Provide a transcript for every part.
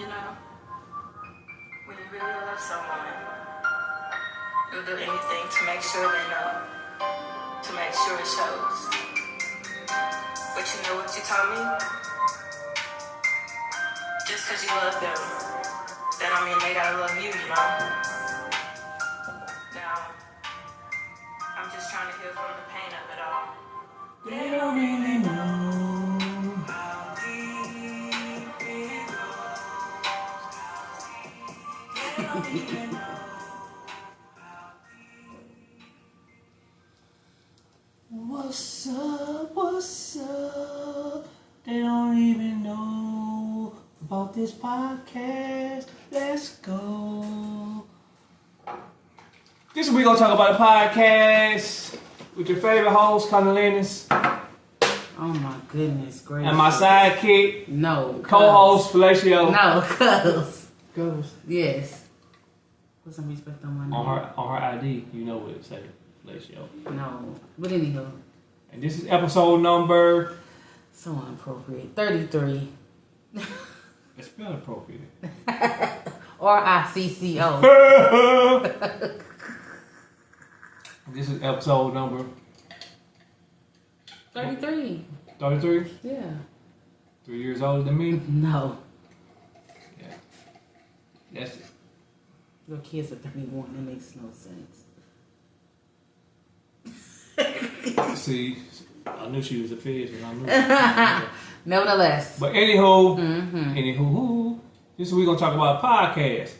You know, when you really love someone, you'll do anything to make sure they know, to make sure it shows. But you know what you told me? Just because you love them, that don't mean they gotta love you, you know? Now, I'm just trying to heal from the pain of it all. They don't really know how deep it goes. They don't even know how deep. What's up? What's up? They don't even know about this podcast. Let's go. This week we're gonna talk about a podcast with your favorite host, Carmelita. Oh my goodness, great. And my sidekick, no co-host, Felicio. No, Cuddles. Cuddles. Yes. Put some respect on my name. On her ID, you know what it says, Felicio. No, but anywho. And this is episode number. So inappropriate. 33. It's spelled appropriate. RICCO. This is episode number 33. 33. Yeah. 3 years older than me. No. Yeah. That's it. Your kids are 31. That makes no sense. See, I knew she was a fish, and I knew. Nevertheless. But anywho, this is we're gonna talk about a podcast.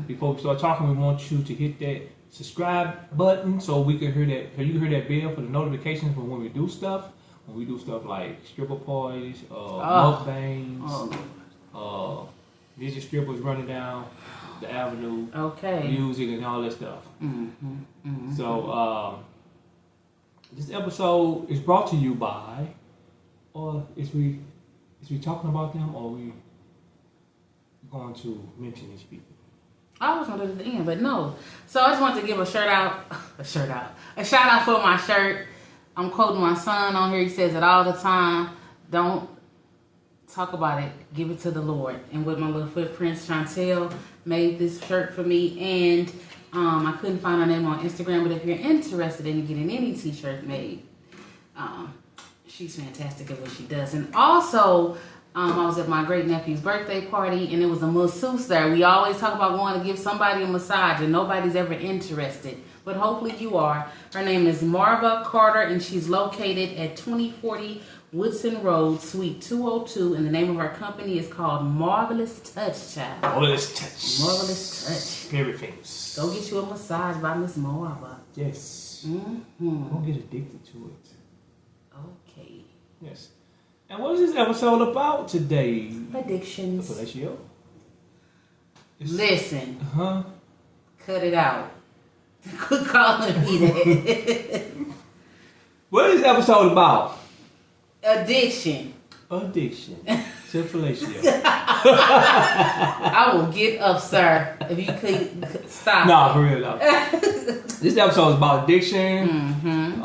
Before we start talking, we want you to hit that subscribe button so we can hear that. So you can hear that bell for the notifications for when we do stuff. When we do stuff like stripper parties, mukbangs, ninja strippers running down the avenue, music and all that stuff. So this episode is brought to you by, or is we talking about them, or are we going to mention these people? I was going to do it at the end, but no. So I just wanted to give a shout out for my shirt. I'm quoting my son on here. He says it all the time. Don't talk about it. Give it to the Lord. And with my little footprints, Chantel made this shirt for me. And I couldn't find her name on Instagram, but if you're interested in getting any t-shirt made, she's fantastic at what she does. And also, I was at my great nephew's birthday party, and it was a masseuse there. We always talk about wanting to give somebody a massage, and nobody's ever interested. But hopefully you are. Her name is Marva Carter, and she's located at 2040 Woodson Road, Suite 202. And the name of her company is called Marvelous Touch, child. Marvelous Touch. Marvelous Touch. Very famous. Go get you a massage by Miss Marva. Yes. Don't get addicted to it. Okay. Yes. And what is this episode about today? Addictions. Felicio? Listen. Huh? Cut it out. Quit calling me that. What is this episode about? Addiction. Addiction. To Felicio. I will get up, sir, if you could stop. No, for real though. This episode is about addiction.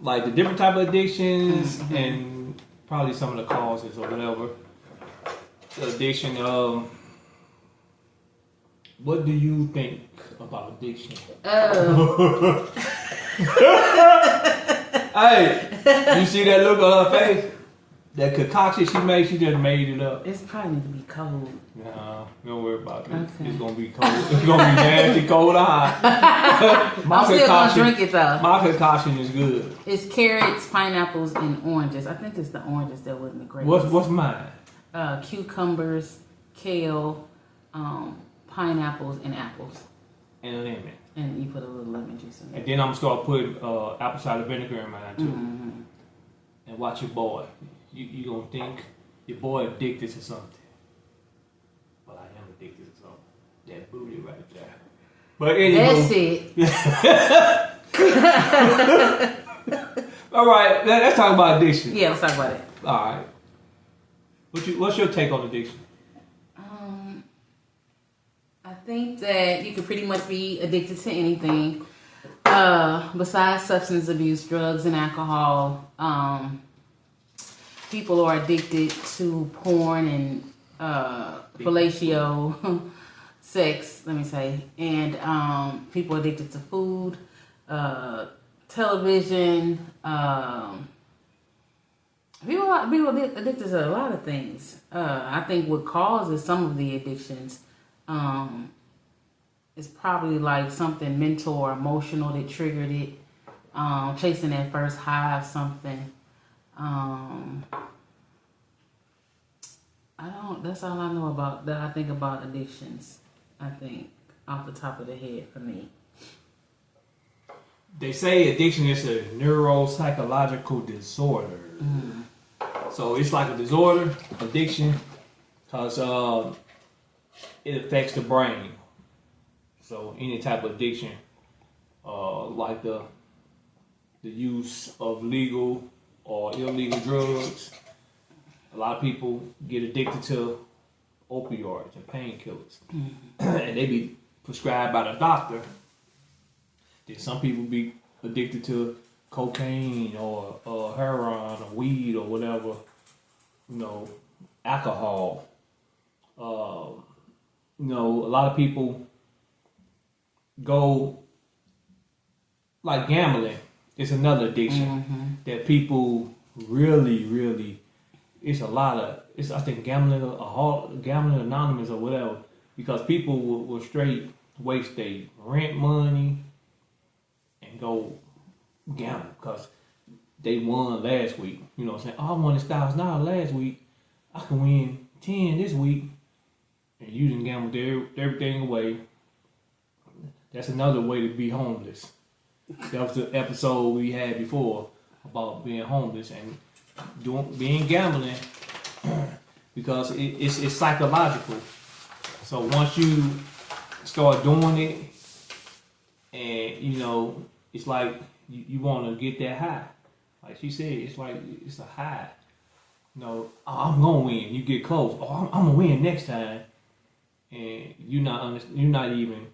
Like the different type of addictions and probably some of the causes or whatever. The addiction. What do you think about addiction? Hey, you see that look on her face? That concoction she made, she just made it up. It's probably need to be cold. No, don't worry about it. Okay. It's gonna be cold. It's gonna be nasty cold or hot. I'm still gonna drink it though. My concoction is good. It's carrots, pineapples, and oranges. I think it's the oranges that wasn't the greatest. What's mine? Cucumbers, kale, pineapples, and apples. And lemon. And you put a little lemon juice in there. And then I'm gonna start putting apple cider vinegar in mine too. And watch your boy. You gonna think your boy addicted to something. Well, I am addicted to something. That booty right there. But anyway. That's it. All right, let's talk about addiction. Yeah, let's talk about it. All right. What's your take on addiction? I think that you could pretty much be addicted to anything besides substance abuse, drugs, and alcohol. People are addicted to porn and fellatio, sex, let me say, and people addicted to food, television, people addicted to a lot of things. I think what causes some of the addictions is probably like something mental or emotional that triggered it, chasing that first high of something. That's all I know about that. I think about addictions. I think off the top of the head for me. They say addiction is a neuropsychological disorder. So it's like a disorder, addiction, because it affects the brain. So any type of addiction, like the use of legal or illegal drugs, a lot of people get addicted to opioids and painkillers, and they be prescribed by the doctor. Then some people be addicted to cocaine or heroin or weed or whatever, alcohol. A lot of people go like gambling. It's another addiction that people really. It's a lot of. I think gambling anonymous or whatever, because people will straight waste their rent money and go gamble because they won last week. You know what I'm saying? Oh, I won $1,000 last week. I can win 10 this week, and you didn't gamble everything away. That's another way to be homeless. That was the episode we had before about being homeless and being gambling, because it's psychological. So once you start doing it, and it's like you want to get that high. Like she said, it's like it's a high. I'm gonna win. You get close. Oh, I'm gonna win next time, and you're not even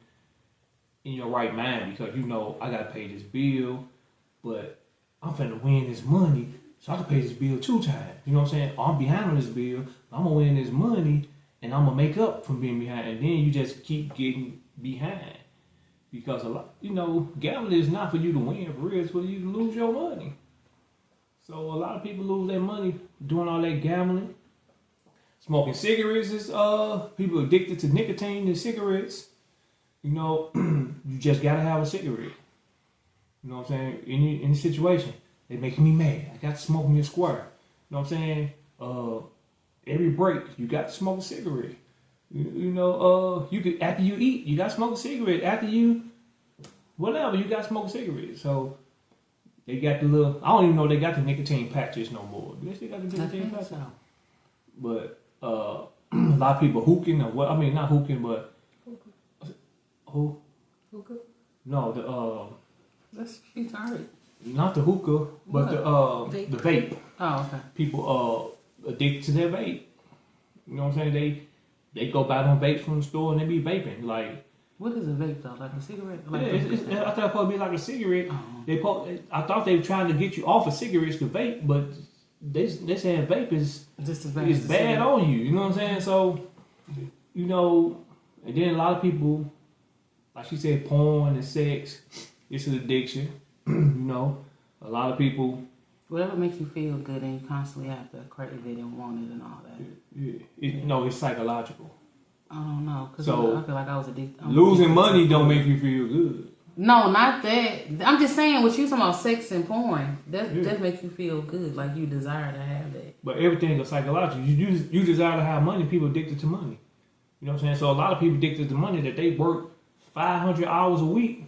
in your right mind, because I gotta pay this bill, but I'm finna win this money, so I can pay this bill 2 times. You know what I'm saying? I'm behind on this bill. I'm gonna win this money, and I'm gonna make up from being behind. And then you just keep getting behind, because a lot, gambling is not for you to win for real. It's for you to lose your money. So a lot of people lose their money doing all that gambling. Smoking cigarettes is people addicted to nicotine and cigarettes. You just gotta have a cigarette. You know what I'm saying? Any situation, they making me mad. I got to smoke me a square. You know what I'm saying? Every break, you got to smoke a cigarette. You could, after you eat, you got to smoke a cigarette. After you, whatever, you got to smoke a cigarette. So they got the little. I don't even know they got the nicotine patches no more. Do they still got the nicotine patches? So. But a lot of people hookahing or what? I mean, not hookahing, but. Who? Hookah? No, That's she's alright. Not the hookah, but vape. The vape. Oh, okay. People addicted to their vape. You know what I'm saying? They go buy them vapes from the store and they be vaping. Like, what is a vape though? Like a cigarette? Like I thought it was supposed to be like a cigarette. I thought they were trying to get you off of cigarettes to vape, but they saying vape is just as bad. It's bad on you. You know what I'm saying? So, and then a lot of people. Like she said, porn and sex, it's an addiction. A lot of people. Whatever makes you feel good, and you constantly have to crave it and want it and all that. It's psychological. I don't know, because so, I feel like I was addicted. Losing money don't make you feel good. No, not that. I'm just saying, what you talking about, sex and porn, that makes you feel good, like you desire to have that. But everything is psychological. You desire to have money. People addicted to money. You know what I'm saying? So a lot of people addicted to money that they work 500 hours a week,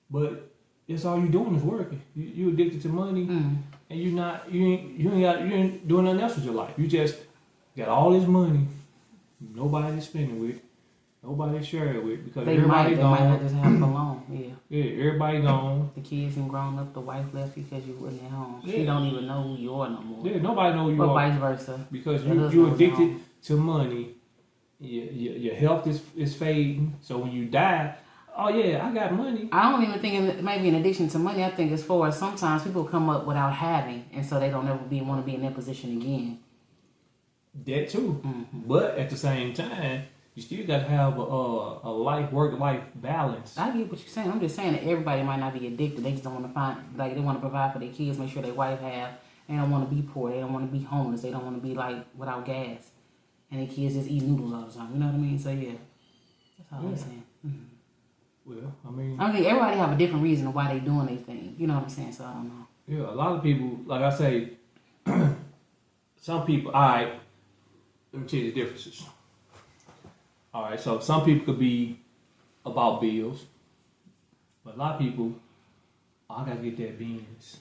but that's all you doing is working. You addicted to money, and you ain't doing nothing else with your life. You just got all this money, nobody to spend it with, nobody to share it with, because everybody gone. They might not just have for long. Yeah, everybody gone. The kids ain't grown up. The wife left because you wasn't at home. Yeah. She don't even know who you are no more. Yeah, nobody know who you are. Or vice versa. Because you addicted to money. Your health is fading. So when you die, oh yeah, I got money. I don't even think it may be an addiction to money. I think it's for sometimes people come up without having, and so they don't ever want to be in that position again. That too. But at the same time, you still got to have a work-life balance. I get what you're saying. I'm just saying that everybody might not be addicted. They just don't want to they want to provide for their kids, make sure their wife have. They don't want to be poor. They don't want to be homeless. They don't want to be without gas. And their kids just eat noodles all the time. You know what I mean? So yeah, that's all I'm saying. Well, I mean, everybody have a different reason why they doing their thing. You know what I'm saying? So I don't know. Yeah, a lot of people, like I say, some people. All right, let me tell you the differences. All right, so some people could be about bills, but a lot of people, I gotta get that Benz.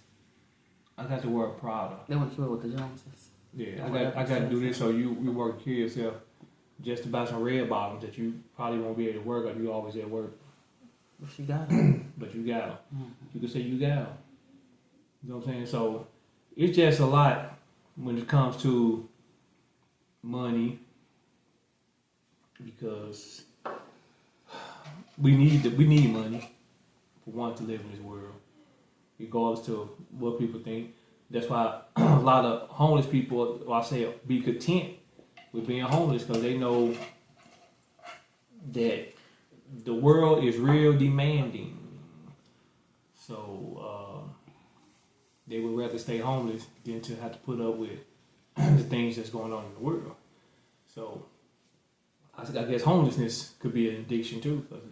I got to wear a Prada. They want to keep it with the Joneses. Yeah, I got to do this so you work to kill yourself just to buy some red bottoms that you probably won't be able to work or you always at work. But you got them. But you got them. You can say you got them. You know what I'm saying? So it's just a lot when it comes to money because we need money for one to live in this world, regardless to what people think. That's why a lot of homeless people, I say, be content with being homeless because they know that the world is real demanding. So they would rather stay homeless than to have to put up with the things that's going on in the world. So I guess homelessness could be an addiction too because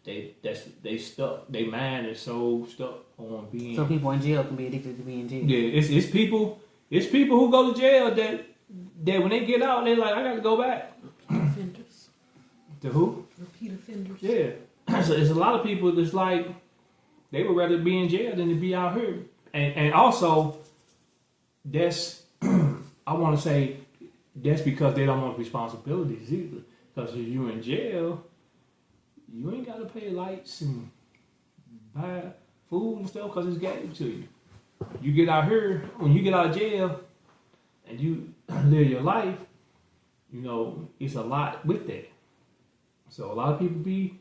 they stuck. Their mind is so stuck on being. So people in jail can be addicted to being in jail. Yeah, it's people who go to jail that when they get out, they're like, I got to go back. Offenders. To who? Repeat offenders. Yeah. So it's a lot of people that's like they would rather be in jail than to be out here. And also that's I want to say that's because they don't want responsibilities either. Because if you're in jail, you ain't got to pay lights and buy food and stuff because it's gave to you. You get out here, when you get out of jail and you live your life, you know, it's a lot with that. So a lot of people be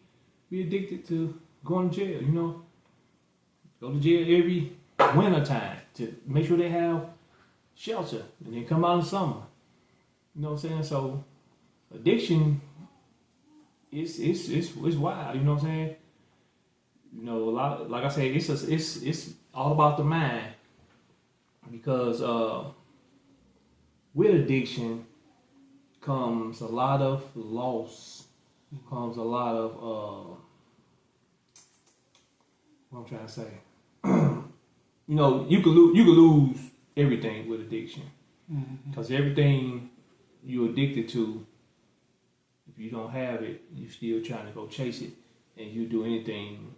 addicted to going to jail, you know. Go to jail every winter time to make sure they have shelter and then come out in the summer. You know what I'm saying? So addiction it's wild, you know what I'm saying? You know, a lot like I say, it's all about the mind. Because with addiction comes a lot of loss, comes a lot of what I'm trying to say. You know, you could lose everything with addiction. Because everything you're addicted to, if you don't have it, you're still trying to go chase it, and you do anything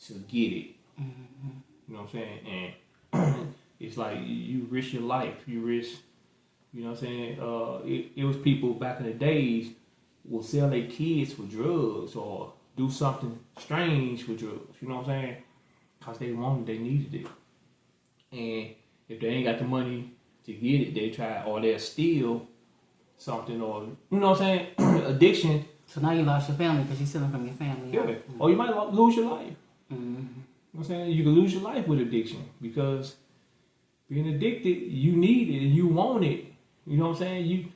to get it. You know what I'm saying? And it's like you risk your life. You risk, you know what I'm saying? It was people back in the days will sell their kids for drugs or do something strange for drugs. You know what I'm saying? Because they wanted, they needed it. And if they ain't got the money to get it, they try, or they'll steal something, or, you know what I'm saying? Addiction. So now you lost your family because you're stealing from your family. Yeah. Or you might lose your life. You know what I'm saying? You can lose your life with addiction because being addicted, you need it and you want it. You know what I'm saying?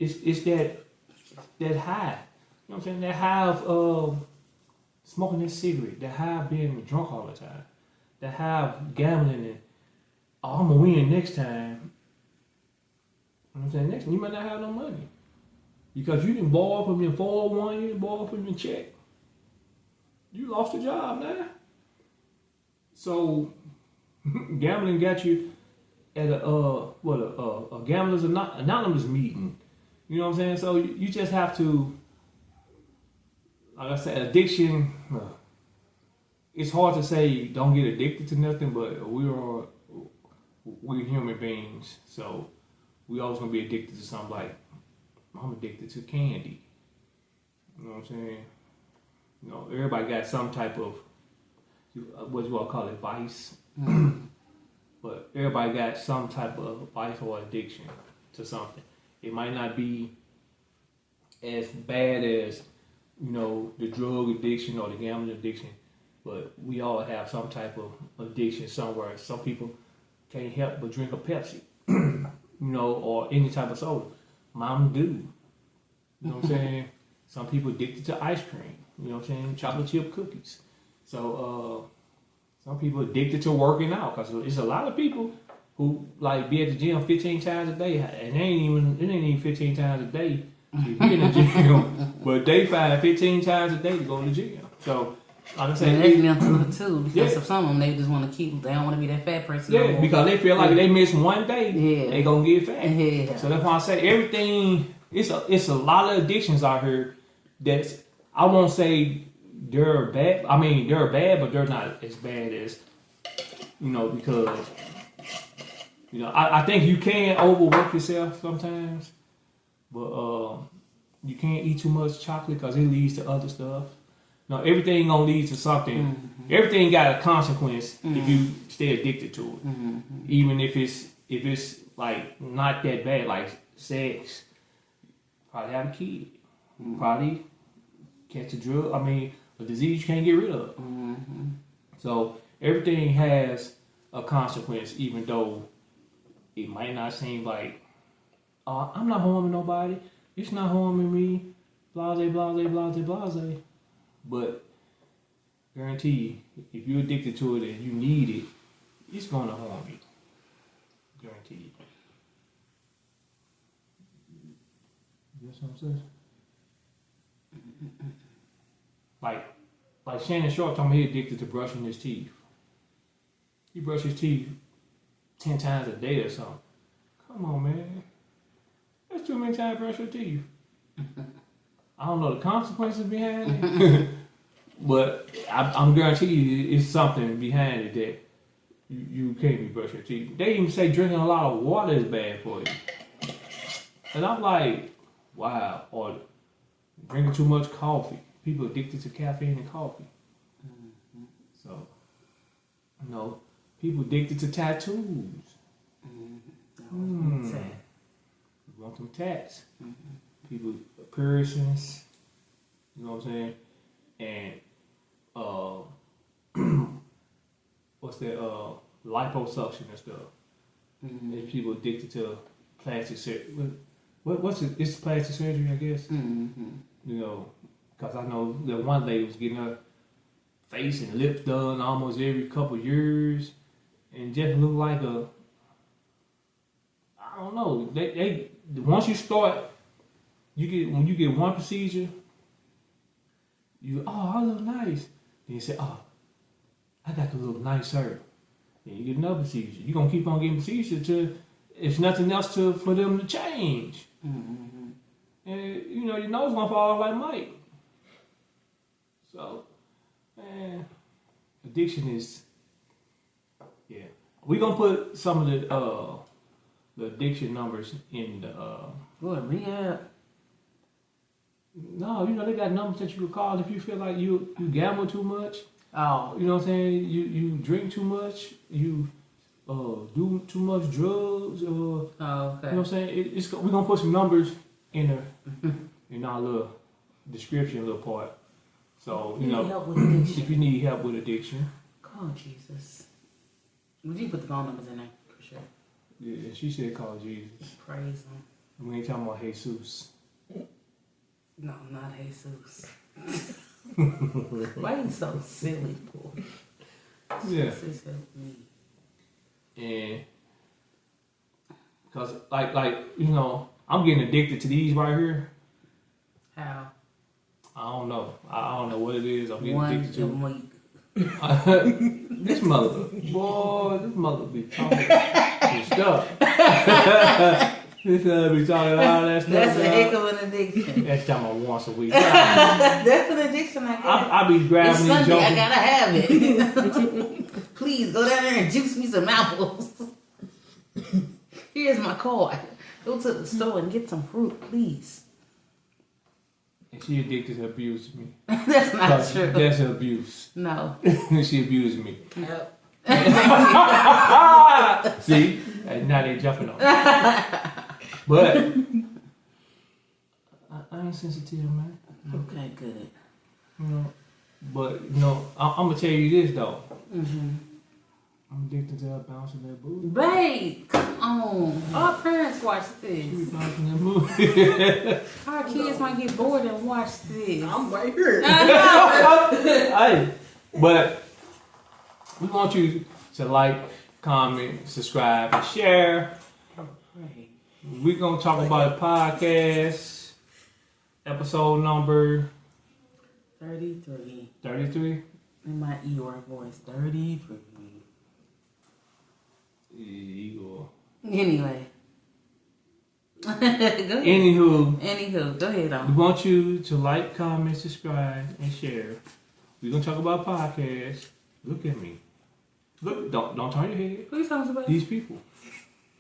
It's that high. You know what I'm saying? That high of smoking that cigarette, that high of being drunk all the time, that high of gambling and I'm gonna win next time. You know what I'm saying? Next time you might not have no money. Because you didn't borrow from your 401, you didn't borrow from your check. You lost your job now. So gambling got you at a Gamblers Anonymous meeting. You know what I'm saying? So you just have to, like I said, addiction, it's hard to say don't get addicted to nothing, but we're human beings. So we always gonna be addicted to something. Like I'm addicted to candy. You know what I'm saying? You know, everybody got some type of, what you all call it, vice. But everybody got some type of vice or addiction to something. It might not be as bad as, you know, the drug addiction or the gambling addiction, but we all have some type of addiction somewhere. Some people can't help but drink a Pepsi. You or any type of soda. Mountain Dew. You know what I'm saying? Some people addicted to ice cream. You know what I'm saying? Chocolate chip cookies. So some people addicted to working out because it's a lot of people who like be at the gym 15 times a day, and it ain't even 15 times a day to be in the gym, but they find 15 times a day to go to the gym. So like I said, that's mental too, because of some of them they just want to they don't want to be that fat person. Yeah, because they feel like if they miss one day, they gonna get fat. Yeah. So that's why I say everything. It's a lot of addictions out here that I won't say they're bad. I mean they're bad, but they're not as bad as because I think you can overwork yourself sometimes, but you can't eat too much chocolate because it leads to other stuff. Everything gonna lead to something. Mm-hmm. Everything got a consequence if you stay addicted to it. Mm-hmm. Even if it's like not that bad, like sex, probably have a kid, probably catch a drug. I mean, a disease you can't get rid of. Mm-hmm. So everything has a consequence, even though it might not seem like I'm not harming nobody. It's not harming me. Blase, blase, blase, blase. But guarantee you, if you're addicted to it and you need it, it's gonna harm you. Guarantee you. That's what I'm saying. Like Shannon Sharp told me he addicted to brushing his teeth. He brushes his teeth 10 times a day or something. Come on, man. That's too many times to brush your teeth. I don't know the consequences behind it, but I'm guaranteeing you it's something behind it that you can't be brushing your teeth. They even say drinking a lot of water is bad for you. And I'm like, wow. Or drinking too much coffee. People addicted to caffeine and coffee. Mm-hmm. So, people addicted to tattoos. Mm-hmm. You want them tats. Mm-hmm. People piercings, you know what I'm saying? And what's that? Liposuction and stuff. Mm-hmm. And people addicted to plastic surgery. What's it? It's plastic surgery, I guess. Mm-hmm. Because I know that one lady was getting her face and lips done almost every couple years, and just look like I don't know. They once you start. When you get one procedure, I look nice. Then you say, I got to look nicer. Then you get another procedure. You're gonna keep on getting procedures till it's nothing else for them to change. Mm-hmm. And your nose gonna fall off like Mike. So, man, addiction is we gonna put some of the addiction numbers in the rehab. No, they got numbers that you can call if you feel like you gamble too much. Oh. You know what I'm saying? You drink too much. You do too much drugs. Okay. You know what I'm saying? We're going to put some numbers in our little description, little part. So, help with addiction. If you need help with addiction. Call Jesus. Would you put the phone numbers in there? For sure. Yeah, she said call Jesus. Praise him. We ain't talking about Jesus. No, not Jesus. Why are you so silly, boy? Yeah. Jesus help me. And because I'm getting addicted to these right here. How? I don't know. I don't know what it is. I'm getting addicted to. Week. This mother be talking some stuff. This be talking all that stuff. That's a heck of an addiction. That's talking about once a week. That's an addiction, I guess. I be grabbing it's these Sunday, jokers. I gotta have it. Please go down there and juice me some apples. Here's my card. Go to the store and get some fruit, please. And she addicted to abuse me. That's not true. That's abuse. No. She abused me. Yep. See? And now they jumping on me. But I ain't sensitive, man. Okay, good. But I'm gonna tell you this though. Mm-hmm. I'm addicted to her bouncing that booty. Babe, come on. Our parents watch She be this. bouncing that booty. Our kids might get bored and watch this. I'm right here. Hey, but we want you to like, comment, subscribe, and share. Right. We're going to talk about a podcast, episode number 33. 33. In my Eeyore voice, 33. Eagle. Anyway. Go ahead. Anywho, Go ahead we on. want you to like, comment, subscribe, and share. We're going to talk about podcasts. Look at me. Look, don't turn your head. Who you talking about? These people.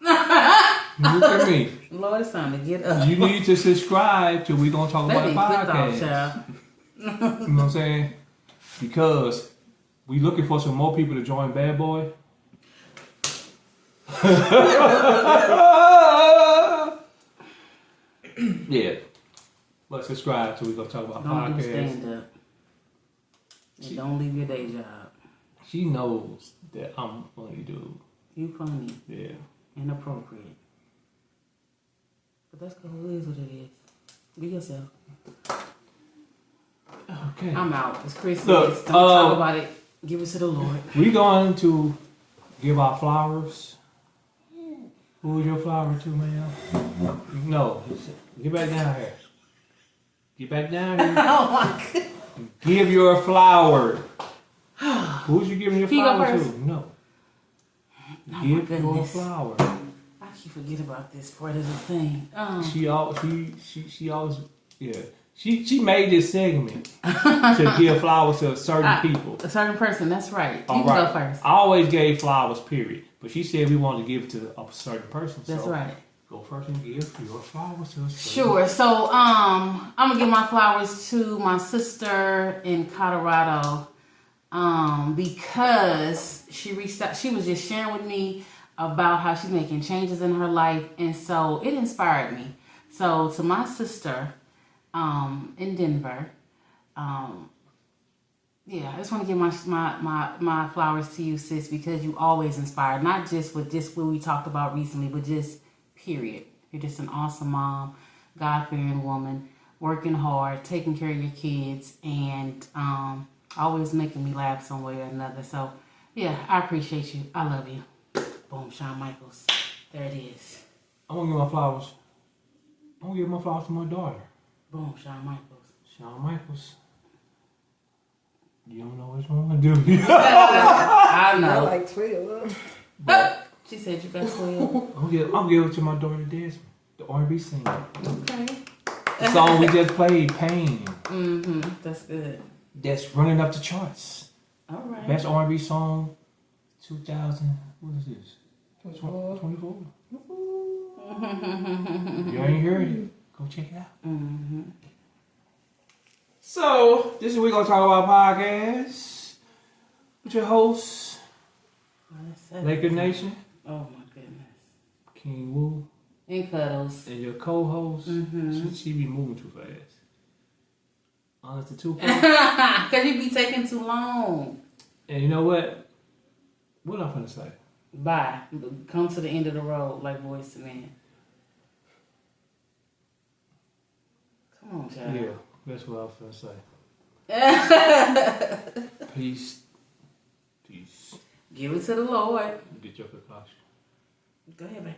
Look at me. Lord, it's time to get up. You need to subscribe to We Gonna Talk Let About me the click off, podcast. child. You know what I'm saying? Because we looking for some more people to join Bad Boy. Yeah. But subscribe to We Gonna Talk About Don't do podcast. stand up. And don't leave your day job. She knows that I'm a funny dude. You funny. Yeah. Inappropriate. But that's cool. It is what it is. Be yourself. Okay. I'm out. It's Christmas. Look, Don't talk about it. Give it to the Lord. We going to give our flowers. Who is your flower to, man? No. Get back down here. Get back down here. Oh my God. Give your flower. Who's you giving your Can you go flower first? to? No. Oh my Give your goodness. flower. I keep forget about this part of the thing. She always yeah. She made this segment to give flowers to certain people. A certain person, that's right. You All can right. go first. I always gave flowers, period. But she said we wanted to give it to a certain person. That's so right. Go first and give your flowers to us. Sure. So I'm gonna give my flowers to my sister in Colorado. Because she reached out, she was just sharing with me about how she's making changes in her life, and so it inspired me. So to my sister, in Denver, yeah, I just want to give my flowers to you, sis, because you always inspire, not just with just what we talked about recently, but just period. You're just an awesome mom, God-fearing woman, working hard, taking care of your kids, and always making me laugh some way or another. So, yeah, I appreciate you. I love you. Boom, Shawn Michaels. There it is. I'm gonna give my flowers. I'm gonna give my flowers to my daughter. Boom, Shawn Michaels. Shawn Michaels. You don't know which one, do you? I I know. like 12. She said you best will. I'm gonna give it to my daughter Desmyn, the R&B singer. Okay. The song we just played, Pain. That's good. That's running up the charts. All right. Best R&B song, 2000. What is this? 24. You ain't heard it? Go check it out. So this is what we're gonna talk about podcast with your host, Laker Nation, Oh my goodness. King Woo, And Cuddles. and your co-host. She be moving too fast. Honest to two. Because you be taking too long. And you know what? What I'm gonna say? Bye. Come to the end of the road like Voice to Man. Come on, child. Yeah, that's what I was gonna say. Peace. Peace. Give it to the Lord. Get your concoction. Go ahead, babe.